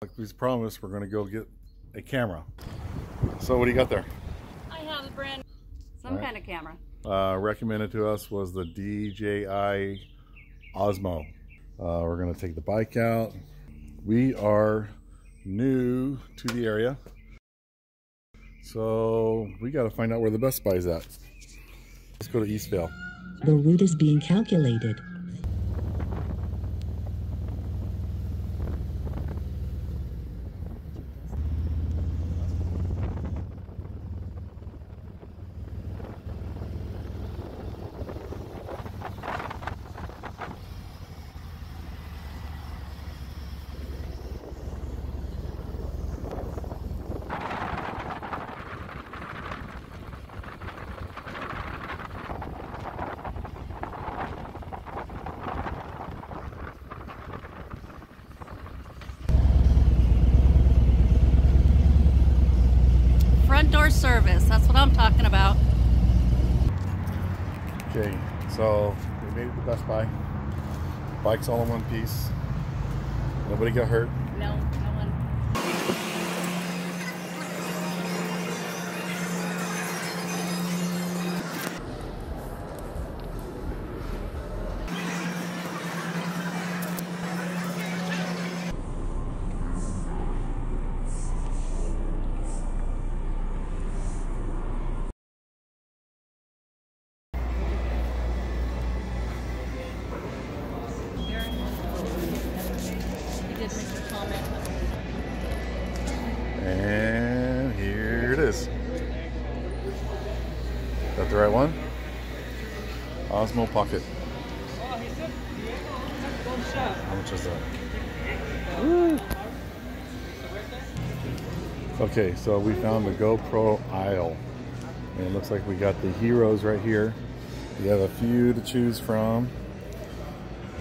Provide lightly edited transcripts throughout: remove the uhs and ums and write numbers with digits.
Like we promised, we're going to go get a camera. So what do you got there? I have a brand kind of camera. Recommended to us was the DJI Osmo. We're going to take the bike out. We are new to the area, so we got to find out where the Best Buy is at. Let's go to Eastvale. The route is being calculated. Front door service, that's what I'm talking about. Okay, so we made it to Best Buy. Bike's all in one piece. Nobody got hurt. No one. And here it is. Got the right one? Osmo Pocket. How much is that? Woo. Okay, so we found the GoPro aisle. And it looks like we got the Heroes right here. We have a few to choose from.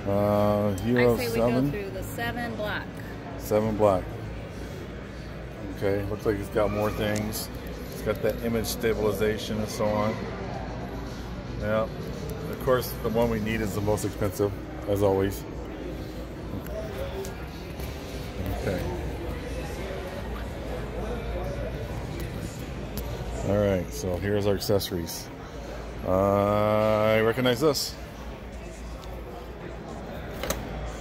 Hero I say 7. we go through the 7 black. 7 black. Okay, looks like it's got more things. It's got that image stabilization and so on. Yeah, of course the one we need is the most expensive, as always. Okay. Alright, so here's our accessories. I recognize this.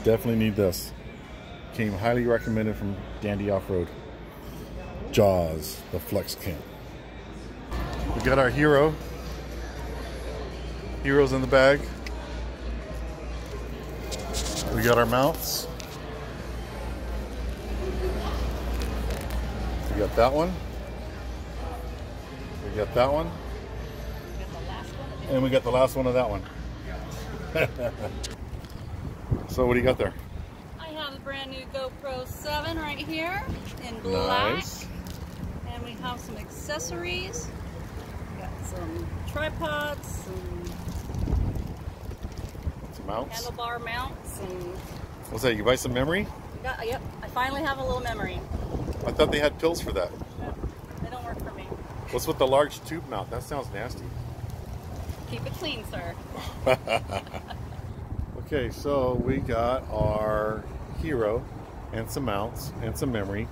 Definitely need this. Came highly recommended from Dandy Off-Road. Jaws, the Flex Cam. We got our Hero. Hero's in the bag. We got our mounts. We got that one. We got that one. And we got the last one of that one. So what do you got there? I have a brand new GoPro 7 right here in black. Nice. And we have some accessories. We got some tripods, Some mounts. handlebar mounts, and What's that? You buy some memory? yep, I finally have a little memory. I thought they had pills for that. No, they don't work for me. What's with the large tube mount? That sounds nasty. Keep it clean, sir. Okay, so we got our Hero and some mounts and some memory,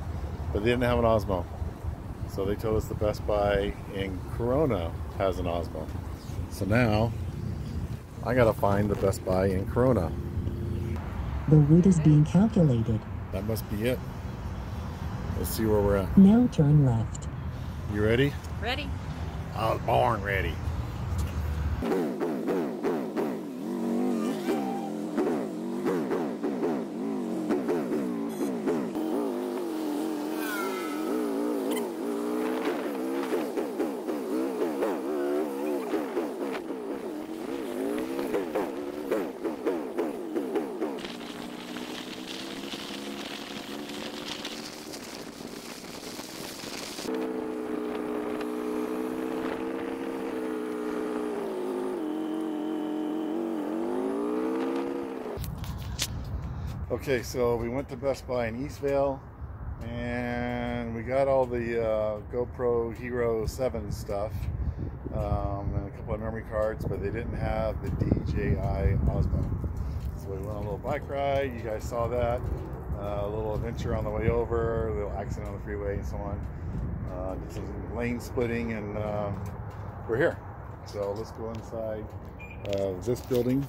but they didn't have an Osmo. So they told us the Best Buy in Corona has an Osmo. So now I gotta find the Best Buy in Corona. The route is being calculated. That must be it. Let's see where we're at. Now turn left. You ready? Ready? I was born ready. Okay, so we went to Best Buy in Eastvale and we got all the GoPro Hero 7 stuff and a couple of memory cards, but they didn't have the DJI Osmo. So we went on a little bike ride. You guys saw that. A little adventure on the way over, a little accident on the freeway and so on. Did some lane splitting, and we're here. So let's go inside this building,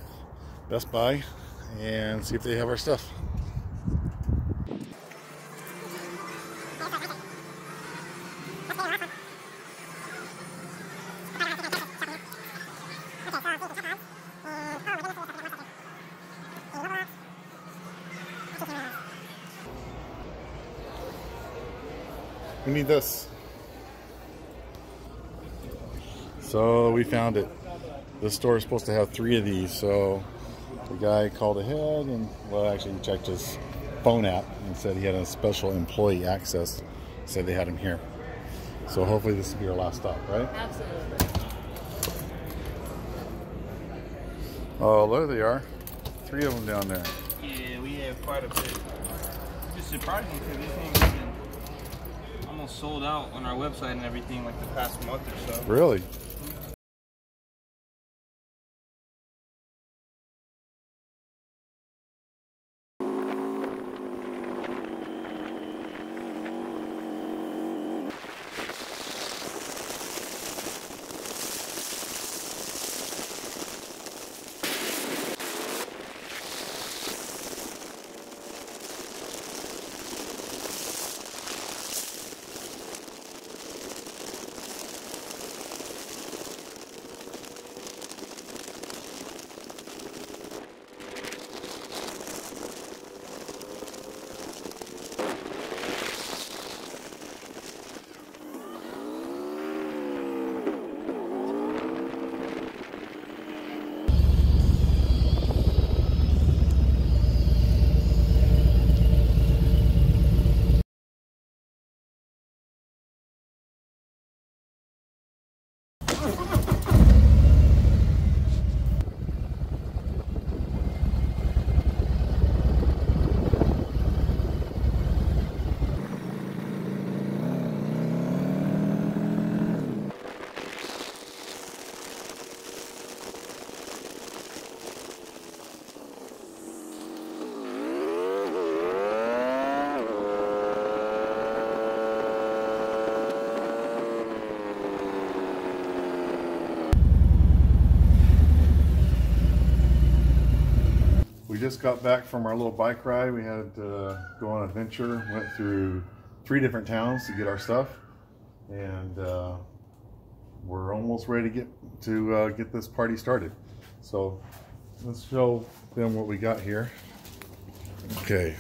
Best Buy, and see if they have our stuff. We need this. So we found it. This store is supposed to have 3 of these, so the guy called ahead and, well, actually he checked his phone app and said he had a special employee access, said they had him here. So hopefully this will be our last stop, right? Absolutely. Oh, there they are. 3 of them down there. Yeah, we have quite a bit. It's surprising because this thing has been almost sold out on our website and everything like the past month or so. Really? We just got back from our little bike ride. We had to go on an adventure. Went through 3 different towns to get our stuff, and we're almost ready to get this party started. So let's show them what we got here. Okay,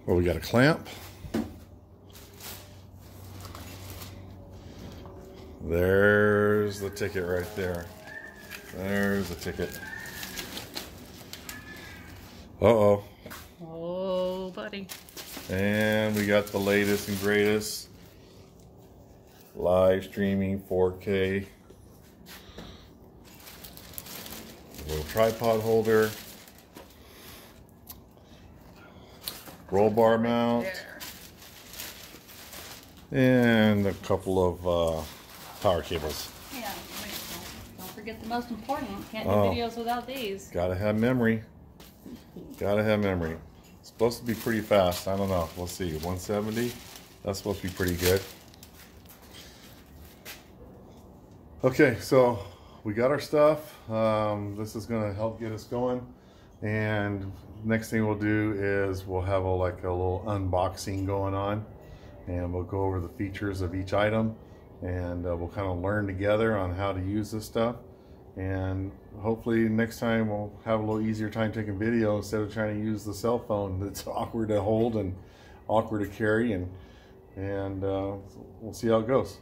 well, we got a clamp. There's the ticket right there. There's the ticket. Uh-oh. Oh, buddy. And we got the latest and greatest live streaming 4K. A little tripod holder. Roll bar mount. And a couple of power cables. Yeah, wait, don't forget the most important. Can't do Oh. videos without these. Gotta have memory. Gotta have memory. It's supposed to be pretty fast. I don't know. We'll see. 170. That's supposed to be pretty good. Okay, so we got our stuff. This is going to help get us going. And next thing we'll do is we'll have a little unboxing going on, and we'll go over the features of each item, and we'll kind of learn together on how to use this stuff. And hopefully next time we'll have a little easier time taking video instead of trying to use the cell phone that's awkward to hold and awkward to carry, and we'll see how it goes.